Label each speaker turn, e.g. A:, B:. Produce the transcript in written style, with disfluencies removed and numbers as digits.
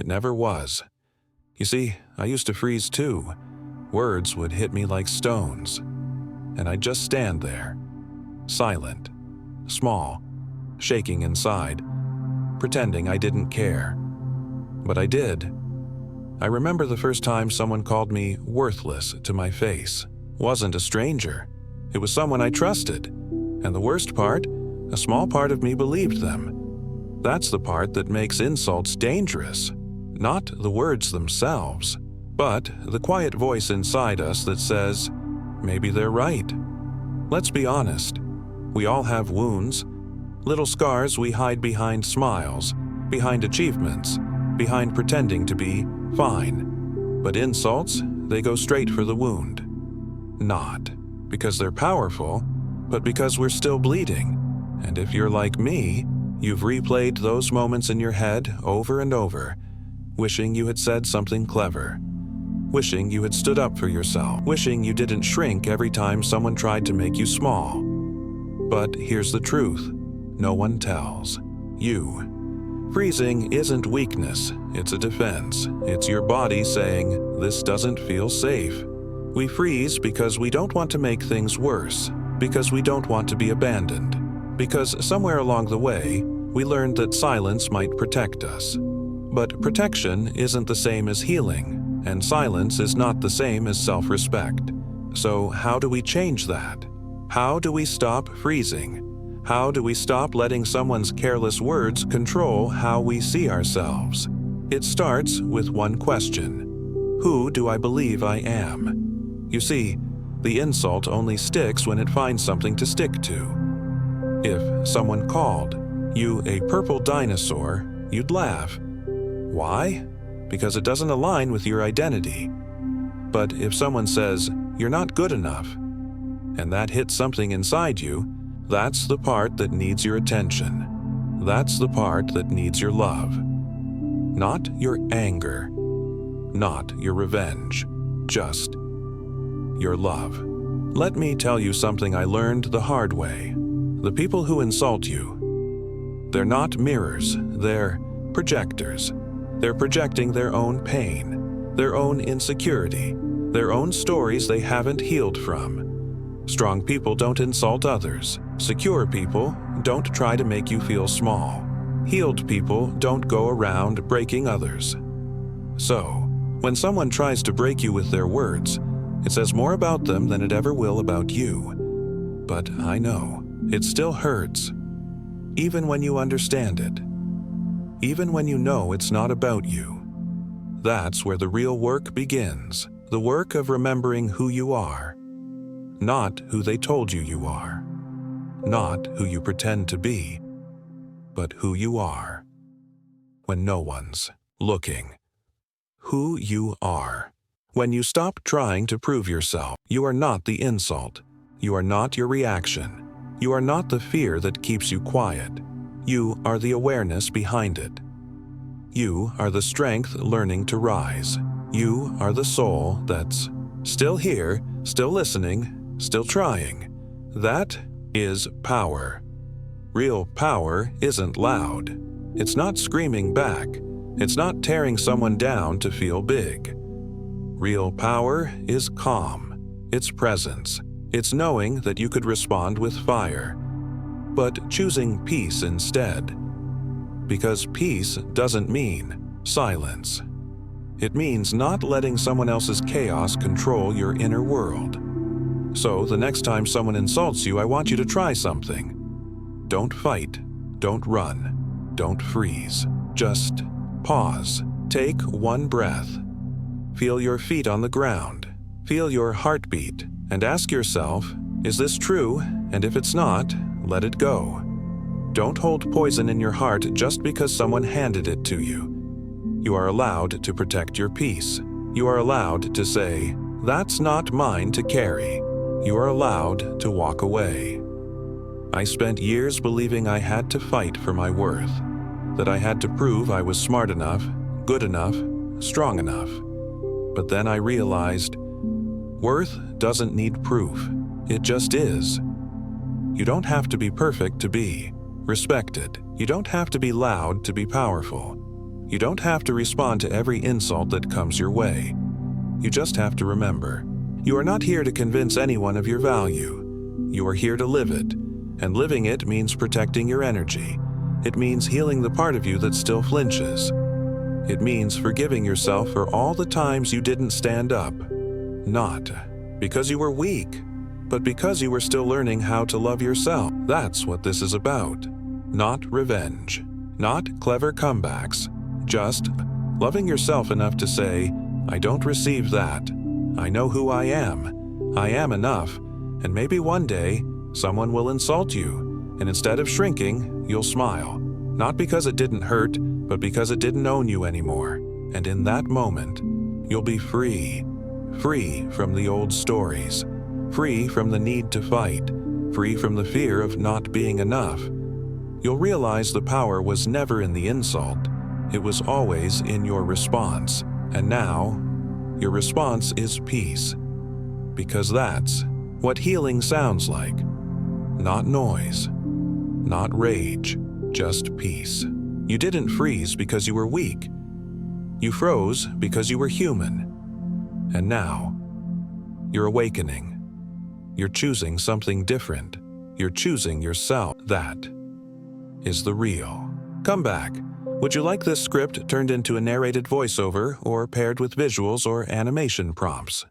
A: It never was. You see, I used to freeze too. Words would hit me like stones. And I'd just stand there, silent, small, shaking inside, pretending I didn't care. But I did. I remember the first time someone called me worthless to my face. Wasn't a stranger. It was someone I trusted. And the worst part, a small part of me believed them. That's the part that makes insults dangerous. Not the words themselves, but the quiet voice inside us that says, maybe they're right. Let's be honest. We all have wounds, little scars we hide behind smiles, behind achievements, behind pretending to be fine. But insults, they go straight for the wound. Not because they're powerful, but because we're still bleeding. And if you're like me, you've replayed those moments in your head over and over, wishing you had said something clever, wishing you had stood up for yourself, wishing you didn't shrink every time someone tried to make you small. But here's the truth. No one tells. You. Freezing isn't weakness, it's a defense. It's your body saying, this doesn't feel safe. We freeze because we don't want to make things worse, because we don't want to be abandoned, because somewhere along the way, we learned that silence might protect us. But protection isn't the same as healing, and silence is not the same as self-respect. So how do we change that? How do we stop freezing? How do we stop letting someone's careless words control how we see ourselves? It starts with one question. Who do I believe I am? You see, the insult only sticks when it finds something to stick to. If someone called you a purple dinosaur, you'd laugh. Why? Because it doesn't align with your identity. But if someone says, you're not good enough, and that hits something inside you, that's the part that needs your attention. That's the part that needs your love. Not your anger. Not your revenge. Just your love. Let me tell you something I learned the hard way. The people who insult you, they're not mirrors, they're projectors. They're projecting their own pain, their own insecurity, their own stories they haven't healed from. Strong people don't insult others. Secure people don't try to make you feel small. Healed people don't go around breaking others. So, when someone tries to break you with their words, it says more about them than it ever will about you. But I know, it still hurts. Even when you understand it. Even when you know it's not about you. That's where the real work begins. The work of remembering who you are. Not who they told you you are. Not who you pretend to be. But who you are. When no one's looking. Who you are. When you stop trying to prove yourself, you are not the insult. You are not your reaction. You are not the fear that keeps you quiet. You are the awareness behind it. You are the strength learning to rise. You are the soul that's still here, still listening, still trying. That is power. Real power isn't loud. It's not screaming back. It's not tearing someone down to feel big. Real power is calm. It's presence. It's knowing that you could respond with fire, but choosing peace instead. Because peace doesn't mean silence. It means not letting someone else's chaos control your inner world. So the next time someone insults you, I want you to try something. Don't fight. Don't run. Don't freeze. Just pause. Take one breath. Feel your feet on the ground. Feel your heartbeat and ask yourself, is this true? And if it's not, let it go. Don't hold poison in your heart just because someone handed it to you. You are allowed to protect your peace. You are allowed to say, that's not mine to carry. You are allowed to walk away. I spent years believing I had to fight for my worth, that I had to prove I was smart enough, good enough, strong enough. But then I realized, worth doesn't need proof. It just is. You don't have to be perfect to be respected. You don't have to be loud to be powerful. You don't have to respond to every insult that comes your way. You just have to remember, you are not here to convince anyone of your value. You are here to live it, and living it means protecting your energy. It means healing the part of you that still flinches. It means forgiving yourself for all the times you didn't stand up. Not because you were weak, but because you were still learning how to love yourself. That's what this is about. Not revenge, not clever comebacks, just loving yourself enough to say, I don't receive that. I know who I am. I am enough, and maybe one day someone will insult you, and instead of shrinking, you'll smile. Not because it didn't hurt, but because it didn't own you anymore. And in that moment, you'll be free. Free from the old stories. Free from the need to fight. Free from the fear of not being enough. You'll realize the power was never in the insult. It was always in your response. And now, your response is peace. Because that's what healing sounds like. Not noise. Not rage. Just peace. You didn't freeze because you were weak. You froze because you were human. And now, you're awakening. You're choosing something different. You're choosing yourself. That is the real. Come back. Would you like this script turned into a narrated voiceover or paired with visuals or animation prompts?